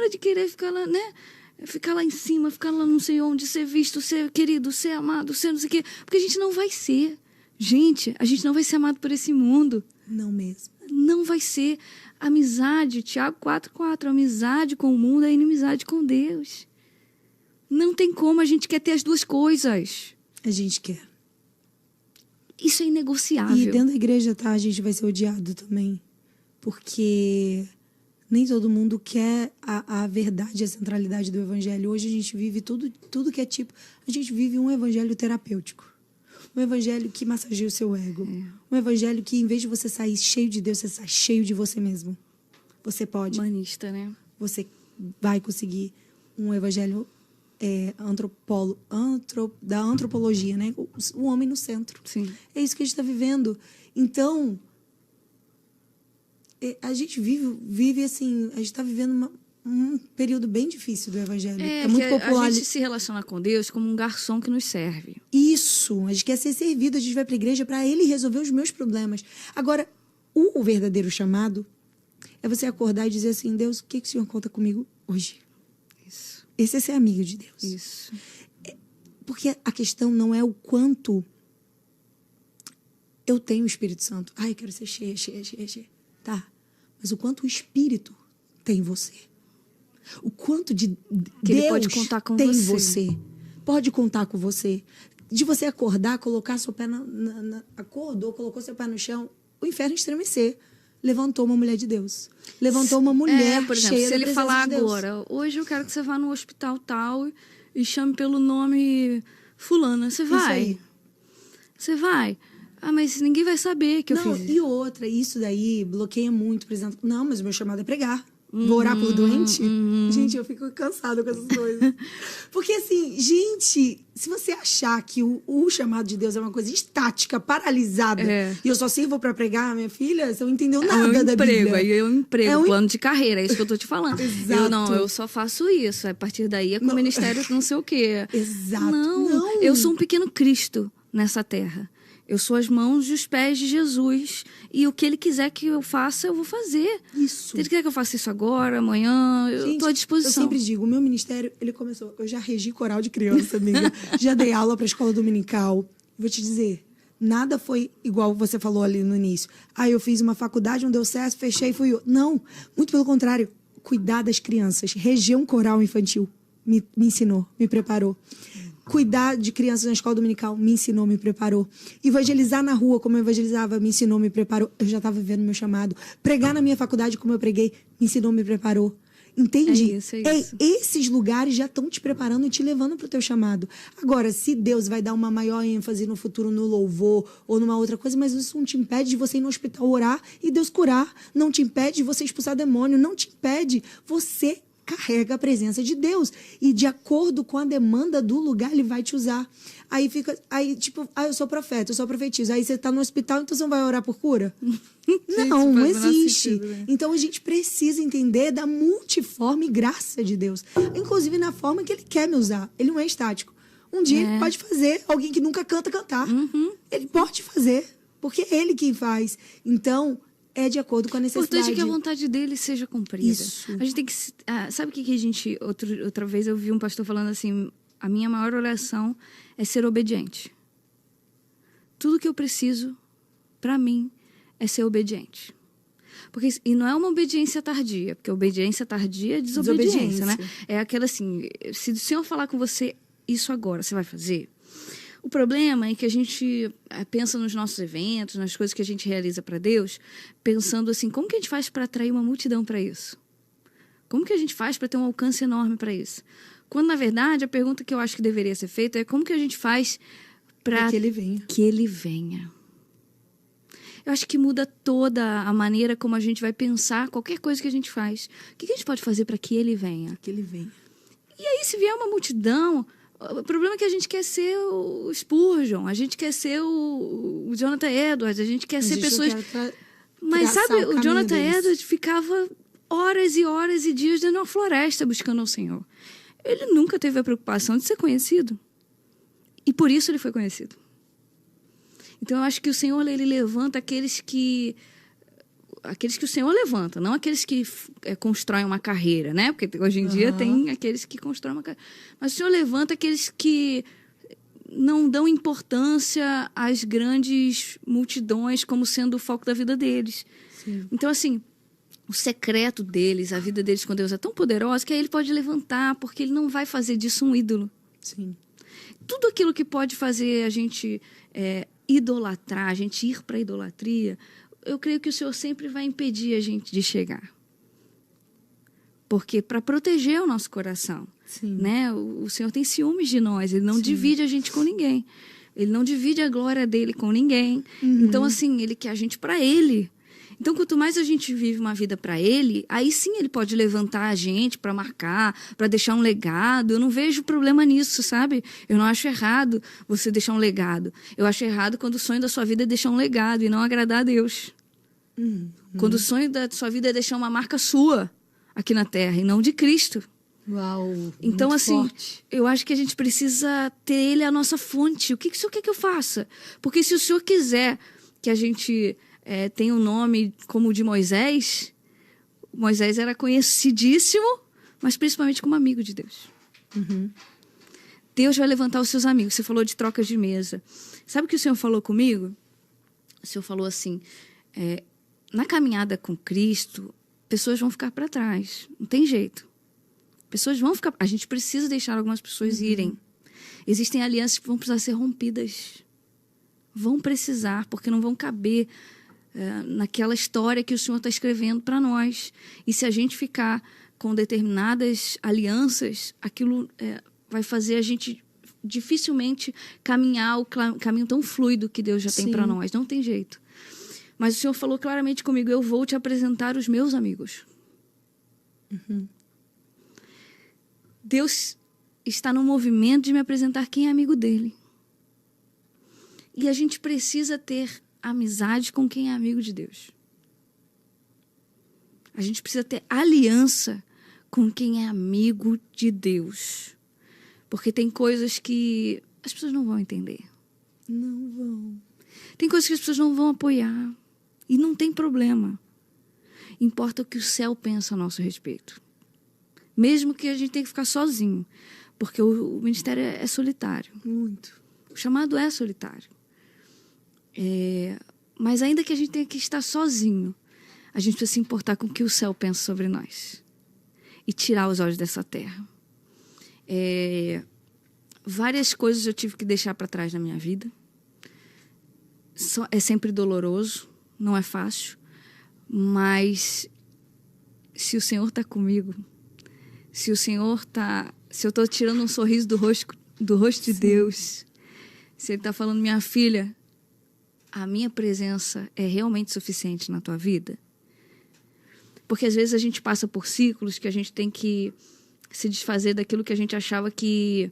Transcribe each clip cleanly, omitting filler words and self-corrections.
Para de querer ficar lá, né? Ficar lá em cima, ficar lá não sei onde, ser visto, ser querido, ser amado, ser não sei o quê. Porque a gente não vai ser. Gente, a gente não vai ser amado por esse mundo. Não mesmo. Não vai ser. Amizade, Tiago 4,4. Amizade com o mundo é inimizade com Deus. Não tem como, a gente quer ter as duas coisas. A gente quer. Isso é inegociável. E dentro da igreja, tá? A gente vai ser odiado também. Porque nem todo mundo quer a verdade, a centralidade do evangelho. Hoje a gente vive tudo que é tipo... A gente vive um evangelho terapêutico. Um evangelho que massageia o seu ego. Um evangelho que, em vez de você sair cheio de Deus, você sai cheio de você mesmo. Você pode. Humanista, né? Você vai conseguir um evangelho da antropologia, né? O homem no centro. Sim. É isso que a gente está vivendo. Então, a gente vive assim... A gente está vivendo um período bem difícil do evangelho. É muito popular. A gente se relaciona com Deus como um garçom que nos serve. Isso. A gente quer ser servido. A gente vai para a igreja para Ele resolver os meus problemas. Agora, o verdadeiro chamado é você acordar e dizer assim, Deus, o que o Senhor conta comigo hoje? Isso. Esse é ser amigo de Deus. Isso. Porque a questão não é o quanto eu tenho o Espírito Santo. Ai, eu quero ser cheia. Tá. Mas o quanto o Espírito tem em você. O quanto de que Deus ele pode contar com tem em você. você. Pode contar com você. De você acordar, colocar seu pé acordou, colocou seu pé no chão, o inferno estremecer. Levantou uma mulher de Deus. Levantou uma mulher por exemplo, cheia se da ele presença falar de Deus. agora, hoje eu quero que você vá no hospital tal e chame pelo nome fulana. Você vai? Isso aí. Você vai? Ah, mas ninguém vai saber que eu Não, fiz e outra, isso daí bloqueia muito, por exemplo. Não, mas o meu chamado é pregar. Vou orar por doente? Gente, eu fico cansada com essas coisas. Porque assim, gente, se você achar que o chamado de Deus é uma coisa estática, paralisada, e eu só sirvo pra pregar, minha filha, você não entendeu nada da Bíblia. É um emprego, plano de carreira, é isso que eu tô te falando. Exato. Eu só faço isso. A partir daí é com o ministério não sei o quê. Exato. Não, eu sou um pequeno Cristo nessa terra. Eu sou as mãos e os pés de Jesus. E o que Ele quiser que eu faça, eu vou fazer. Isso. Se Ele quiser que eu faça isso agora, amanhã, eu estou à disposição. Eu sempre digo, o meu ministério, ele começou... Eu já regi coral de criança, amiga. Já dei aula para a escola dominical. Vou te dizer, nada foi igual você falou ali no início. Ah, eu fiz uma faculdade, não deu certo, fechei e fui eu. Não, muito pelo contrário. Cuidar das crianças. Reger um coral infantil me ensinou, me preparou. Cuidar de crianças na escola dominical me ensinou, me preparou. Evangelizar na rua como eu evangelizava me ensinou, me preparou. Eu já estava vivendo meu chamado. Pregar na minha faculdade como eu preguei me ensinou, me preparou. Entende? É isso. Esses lugares já estão te preparando e te levando para o teu chamado. Agora, se Deus vai dar uma maior ênfase no futuro no louvor ou numa outra coisa, mas isso não te impede de você ir no hospital orar e Deus curar. Não te impede de você expulsar demônio. Não te impede. Você carrega a presença de Deus. E de acordo com a demanda do lugar, Ele vai te usar. Aí fica... Aí, tipo, eu sou profeta, eu sou profetisa. Aí você tá no hospital, então você não vai orar por cura? Não existe. Sentido, né? Então a gente precisa entender da multiforme graça de Deus. Inclusive na forma que Ele quer me usar. Ele não é estático. Um dia Ele pode fazer alguém que nunca canta, cantar. Ele pode fazer. Porque é Ele quem faz. Então... é de acordo com a O necessidade. importante é que a vontade dele seja cumprida. Isso. A gente tem que... sabe o que a gente... Outra vez eu vi um pastor falando assim, a minha maior oração é ser obediente. Tudo que eu preciso, para mim, é ser obediente. E não é uma obediência tardia, porque obediência tardia é desobediência, né? É aquela assim, se o Senhor falar com você isso agora, você vai fazer? O problema é que a gente pensa nos nossos eventos, nas coisas que a gente realiza para Deus, pensando assim, como que a gente faz para atrair uma multidão para isso? Como que a gente faz para ter um alcance enorme para isso? Quando, na verdade, a pergunta que eu acho que deveria ser feita é como que a gente faz para que Ele venha. Que Ele venha. Eu acho que muda toda a maneira como a gente vai pensar qualquer coisa que a gente faz. O que a gente pode fazer para que Ele venha? Que Ele venha. E aí, se vier uma multidão... O problema é que a gente quer ser o Spurgeon, a gente quer ser o Jonathan Edwards, a gente quer ser pessoas... Mas sabe, o Jonathan Edwards ficava horas e horas e dias dentro de uma floresta buscando ao Senhor. Ele nunca teve a preocupação de ser conhecido. E por isso ele foi conhecido. Então eu acho que o Senhor, ele levanta aqueles que... aqueles que o Senhor levanta, não aqueles que constroem uma carreira, né? Porque hoje em dia tem aqueles que constroem uma carreira. Mas o Senhor levanta aqueles que não dão importância às grandes multidões como sendo o foco da vida deles. Sim. Então, assim, o secreto deles, a vida deles com Deus é tão poderosa que aí ele pode levantar, porque ele não vai fazer disso um ídolo. Sim. Tudo aquilo que pode fazer a gente idolatrar, a gente ir para a idolatria, eu creio que o Senhor sempre vai impedir a gente de chegar. Porque para proteger o nosso coração, Sim. né? O Senhor tem ciúmes de nós, ele não divide a gente com ninguém. Ele não divide a glória dele com ninguém. Então, assim, ele quer a gente para ele. Então, quanto mais a gente vive uma vida para ele, aí sim ele pode levantar a gente para marcar, para deixar um legado. Eu não vejo problema nisso, sabe? Eu não acho errado você deixar um legado. Eu acho errado quando o sonho da sua vida é deixar um legado e não agradar a Deus. Quando o sonho da sua vida é deixar uma marca sua aqui na Terra e não de Cristo. Uau, então, muito assim, forte. eu acho que a gente precisa ter ele a nossa fonte. O que o Senhor quer que eu faça? Porque se o Senhor quiser que a gente tenha um nome como o de Moisés, Moisés era conhecidíssimo, mas principalmente como amigo de Deus. Deus vai levantar os seus amigos. Você falou de trocas de mesa. Sabe o que o Senhor falou comigo? O Senhor falou assim, na caminhada com Cristo, pessoas vão ficar para trás. Não tem jeito. Pessoas vão ficar... A gente precisa deixar algumas pessoas irem. Existem alianças que vão precisar ser rompidas. Vão precisar, porque não vão caber naquela história que o Senhor está escrevendo para nós. E se a gente ficar com determinadas alianças, aquilo vai fazer a gente dificilmente caminhar o caminho tão fluido que Deus já tem para nós. Não tem jeito. Mas o Senhor falou claramente comigo, eu vou te apresentar os meus amigos. Deus está no movimento de me apresentar quem é amigo dele. E a gente precisa ter amizade com quem é amigo de Deus. A gente precisa ter aliança com quem é amigo de Deus. Porque tem coisas que as pessoas não vão entender. Não vão. Tem coisas que as pessoas não vão apoiar. E não tem problema. Importa o que o céu pensa a nosso respeito. Mesmo que a gente tenha que ficar sozinho. Porque o ministério é solitário. Muito. O chamado é solitário. Mas ainda que a gente tenha que estar sozinho, a gente precisa se importar com o que o céu pensa sobre nós. E tirar os olhos dessa terra. Várias coisas eu tive que deixar para trás na minha vida. É sempre doloroso, não é fácil. Mas se o Senhor está comigo, se eu estou tirando um sorriso do rosto de Deus, se Ele está falando, minha filha, a minha presença é realmente suficiente na tua vida? Porque às vezes a gente passa por ciclos que a gente tem que se desfazer daquilo que a gente achava que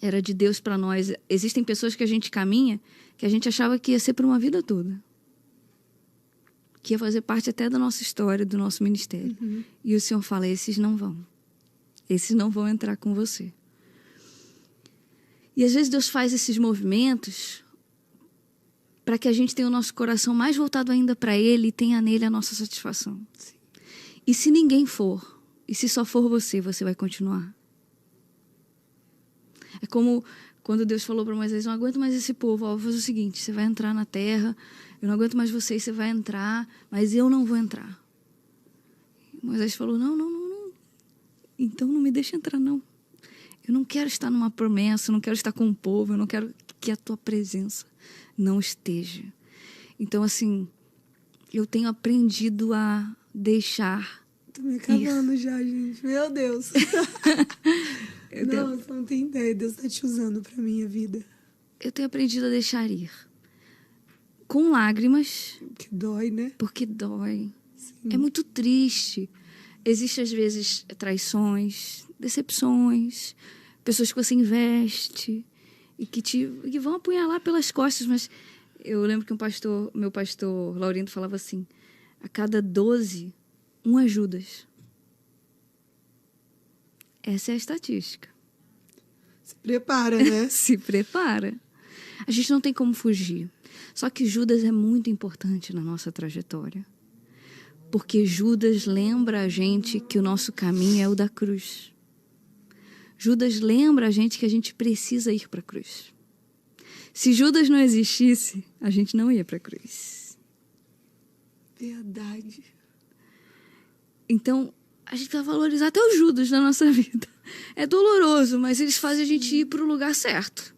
era de Deus para nós. Existem pessoas que a gente caminha que a gente achava que ia ser por uma vida toda. Que ia fazer parte até da nossa história, do nosso ministério. E o Senhor fala, esses não vão. Esses não vão entrar com você. E às vezes Deus faz esses movimentos para que a gente tenha o nosso coração mais voltado ainda para Ele e tenha nele a nossa satisfação. Sim. E se ninguém for, e se só for você, você vai continuar. É como quando Deus falou para Moisés, não aguento mais esse povo, vou fazer o seguinte, você vai entrar na terra, eu não aguento mais vocês, você vai entrar, mas eu não vou entrar. E Moisés falou, não, então não me deixa entrar, não. Eu não quero estar numa promessa, eu não quero estar com o povo, eu não quero que a tua presença não esteja. Então, assim, eu tenho aprendido a deixar. Tô me acabando já, gente. Meu Deus. Você não tem ideia. Deus tá te usando pra minha vida. Eu tenho aprendido a deixar ir. Com lágrimas. Que dói, né? Porque dói. Sim. É muito triste. Existem, às vezes, traições, decepções, pessoas que você investe e que vão apunhalar pelas costas. Mas eu lembro que meu pastor Laurindo falava assim, a cada 12, um é Judas. Essa é a estatística. Se prepara, né? Se prepara. A gente não tem como fugir. Só que Judas é muito importante na nossa trajetória. Porque Judas lembra a gente que o nosso caminho é o da cruz. Judas lembra a gente que a gente precisa ir para a cruz. Se Judas não existisse, a gente não ia para a cruz. Verdade. Então, a gente vai valorizar até o Judas na nossa vida. É doloroso, mas eles fazem a gente ir para o lugar certo.